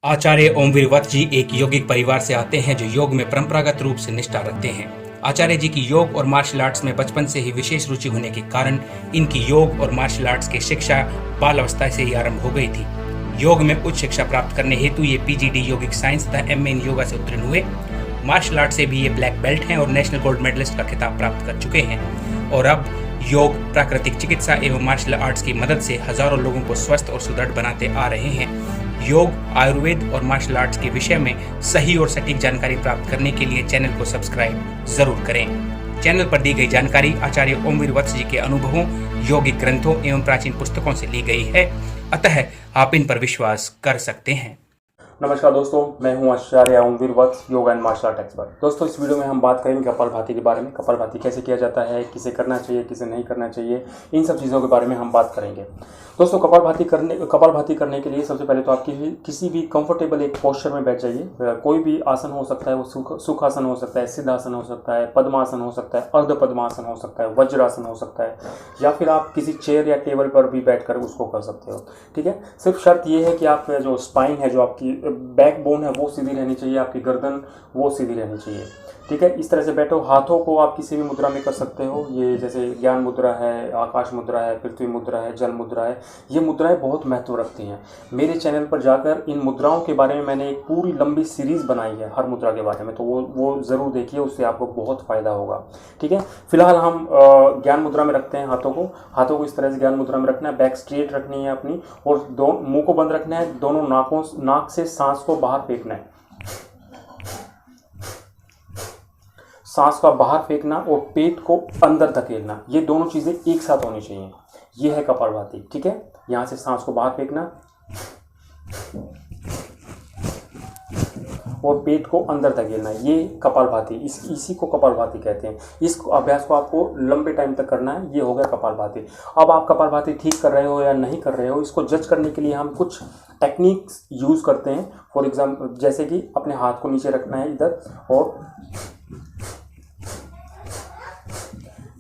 आचार्य ओमवीर वत्स जी एक यौगिक परिवार से आते हैं जो योग में परंपरागत रूप से निष्ठा रखते हैं। आचार्य जी की योग और मार्शल आर्ट्स में बचपन से ही विशेष रुचि होने के कारण इनकी योग और मार्शल आर्ट्स की शिक्षा बाल अवस्था से ही आरंभ हो गई थी। योग में उच्च शिक्षा प्राप्त करने हेतु ये पीजीडी यौगिक साइंस तथा एमए इन योगा से उत्तीर्ण हुए। मार्शल आर्ट से भी ये ब्लैक बेल्ट हैं और नेशनल गोल्ड मेडलिस्ट का खिताब प्राप्त कर चुके हैं। और अब योग प्राकृतिक चिकित्सा एवं मार्शल आर्ट्स की मदद से हजारों लोगों को स्वस्थ और सुदृढ़ बनाते आ रहे हैं। योग, आयुर्वेद और मार्शल आर्ट्स के विषय में सही और सटीक जानकारी प्राप्त करने के लिए चैनल को सब्सक्राइब जरूर करें। चैनल पर दी गई जानकारी आचार्य ओमवीर वत्स जी के अनुभवों, यौगिक ग्रंथों एवं प्राचीन पुस्तकों से ली गई है, अतः आप इन पर विश्वास कर सकते हैं। नमस्कार दोस्तों, मैं हूं Acharya Omveer Vats, yoga and martial art expert. दोस्तों, इस वीडियो में हम बात करेंगे कपालभाति के बारे में। कपालभाति कैसे किया जाता है, किसे करना चाहिए, किसे नहीं करना चाहिए, इन सब चीज़ों के बारे में हम बात करेंगे। दोस्तों, कपालभाति करने के लिए सबसे पहले तो आप किसी भी कंफर्टेबल एक पोस्चर में बैठ जाइए। कोई भी आसन हो सकता है, वो सुखासन हो सकता है, सिद्धासन हो सकता है, पद्मासन हो सकता है, अर्ध पद्मासन हो सकता है, वज्रासन हो सकता है, या फिर आप किसी चेयर या टेबल पर भी बैठकर उसको कर सकते हो। ठीक है, सिर्फ शर्त ये है कि आप जो स्पाइन है, जो आपकी बैकबोन है, वो सीधी रहनी चाहिए, आपकी गर्दन वो सीधी रहनी चाहिए। ठीक है, इस तरह से बैठो। हाथों को आप किसी भी मुद्रा में कर सकते हो। ये जैसे ज्ञान मुद्रा है, आकाश मुद्रा है, पृथ्वी मुद्रा है, जल मुद्रा है। ये मुद्राएं बहुत महत्व रखती हैं। मेरे चैनल पर जाकर इन मुद्राओं के बारे में मैंने एक पूरी लंबी सीरीज बनाई है हर मुद्रा के बारे में, तो वो ज़रूर देखिए, उससे आपको बहुत फ़ायदा होगा। ठीक है, फिलहाल हम ज्ञान मुद्रा में रखते हैं हाथों को इस तरह से ज्ञान मुद्रा में रखना है। बैक स्ट्रेट रखनी है अपनी, और मुंह को बंद रखना है। दोनों नाक से सांस को बाहर फेंकना है। सांस का बाहर फेंकना और पेट को अंदर धकेलना, ये दोनों चीजें एक साथ होनी चाहिए। ये है कपालभाति। ठीक है, यहां से सांस को बाहर फेंकना और पेट को अंदर धकेलना, ये कपालभाति, इसी को कपालभाति कहते हैं। इस अभ्यास को आपको लंबे टाइम तक करना है। ये हो गया कपालभाति। अब आप कपालभाति ठीक कर रहे हो या नहीं कर रहे हो, इसको जज करने के लिए हम कुछ टेक्निक्स यूज करते हैं। फॉर एग्जाम्पल, जैसे कि अपने हाथ को नीचे रखना है इधर, और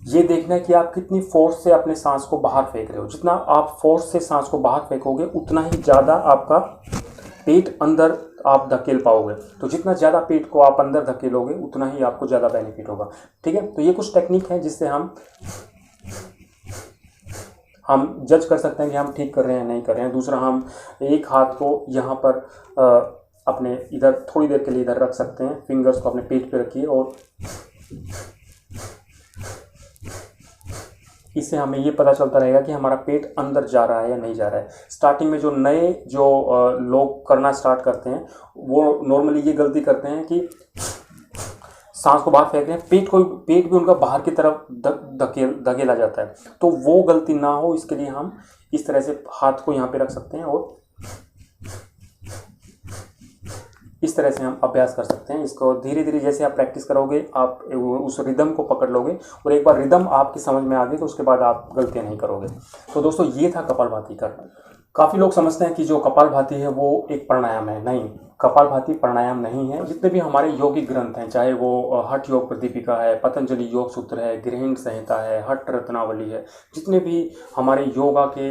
ये देखना है कि आप कितनी फोर्स से अपने सांस को बाहर फेंक रहे हो। जितना आप फोर्स से सांस को बाहर फेंकोगे, उतना ही ज़्यादा आपका पेट अंदर आप धकेल पाओगे। तो जितना ज़्यादा पेट को आप अंदर धकेलोगे, उतना ही आपको ज़्यादा बेनिफिट होगा। ठीक है, तो ये कुछ टेक्निक है जिससे हम जज कर सकते हैं कि हम ठीक कर रहे हैं नहीं कर रहे हैं। दूसरा, हम एक हाथ को यहाँ पर अपने इधर थोड़ी देर के लिए इधर रख सकते हैं। फिंगर्स को अपने पेट पे रखिए, और इससे हमें ये पता चलता रहेगा कि हमारा पेट अंदर जा रहा है या नहीं जा रहा है। स्टार्टिंग में जो नए लोग करना स्टार्ट करते हैं, वो नॉर्मली ये गलती करते हैं कि सांस को बाहर फेंक रहे हैं, पेट भी उनका बाहर की तरफ धकेला जाता है। तो वो गलती ना हो, इसके लिए हम इस तरह से हाथ को यहाँ पे रख सकते हैं, और इस तरह से हम अभ्यास कर सकते हैं। इसको धीरे धीरे जैसे आप प्रैक्टिस करोगे, आप उस रिदम को पकड़ लोगे, और एक बार रिदम आपकी समझ में आ गई तो उसके बाद आप गलतियां नहीं करोगे। तो दोस्तों, ये था कपालभाति करना। काफ़ी लोग समझते हैं कि जो कपालभाति है वो एक प्राणायाम है। नहीं, कपालभाति प्राणायाम नहीं है। जितने भी हमारे यौगिक ग्रंथ हैं, चाहे वो हठ योग प्रदीपिका है, पतंजलि योग सूत्र है, गृहिणी संहिता है, हठ रत्नावली है, जितने भी हमारे योगा के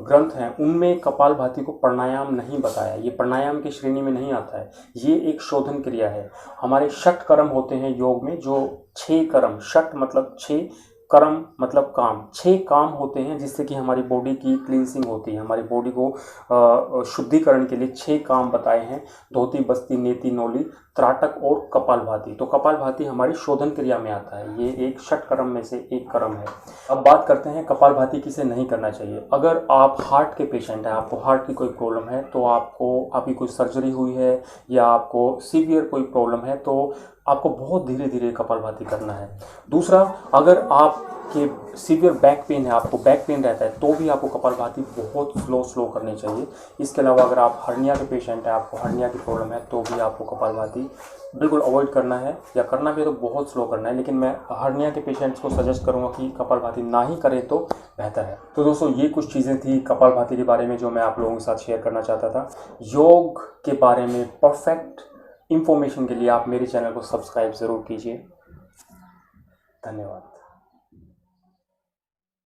ग्रंथ हैं, उनमें कपालभाति को प्राणायाम नहीं बताया। ये प्राणायाम की श्रेणी में नहीं आता है। ये एक शोधन क्रिया है। हमारे षट कर्म होते हैं योग में, जो 6 कर्म, षट मतलब 6, कर्म मतलब काम, 6 काम होते हैं जिससे कि हमारी बॉडी की क्लींसिंग होती है। हमारी बॉडी को शुद्धिकरण के लिए 6 काम बताए हैं: धोती, बस्ती, नेति, नौली, त्राटक और कपालभाति। तो कपालभाति हमारी शोधन क्रिया में आता है। ये एक षट कर्म में से एक कर्म है। अब बात करते हैं कपालभाति किसे नहीं करना चाहिए। अगर आप हार्ट के पेशेंट हैं, आपको हार्ट की कोई प्रॉब्लम है, तो आपकी कोई सर्जरी हुई है या आपको सीवियर कोई प्रॉब्लम है, तो आपको बहुत धीरे धीरे कपालभाति करना है। दूसरा, अगर आपके सीवियर बैक पेन है, आपको बैक पेन रहता है, तो भी आपको कपालभाति बहुत स्लो करनी चाहिए। इसके अलावा अगर आप हर्निया के पेशेंट हैं, आपको हर्निया की प्रॉब्लम है, तो भी आपको कपालभाति बिल्कुल अवॉइड करना है, या करना भी है तो बहुत स्लो करना है। लेकिन मैं हर्निया के पेशेंट्स को सजेस्ट करूंगा कि कपालभाति ना ही करें तो बेहतर है। तो दोस्तों, ये कुछ चीज़ें थी कपालभाति के बारे में जो मैं आप लोगों के साथ शेयर करना चाहता था। योग के बारे में परफेक्ट इंफॉर्मेशन के लिए आप मेरे चैनल को सब्सक्राइब ज़रूर कीजिए। धन्यवाद।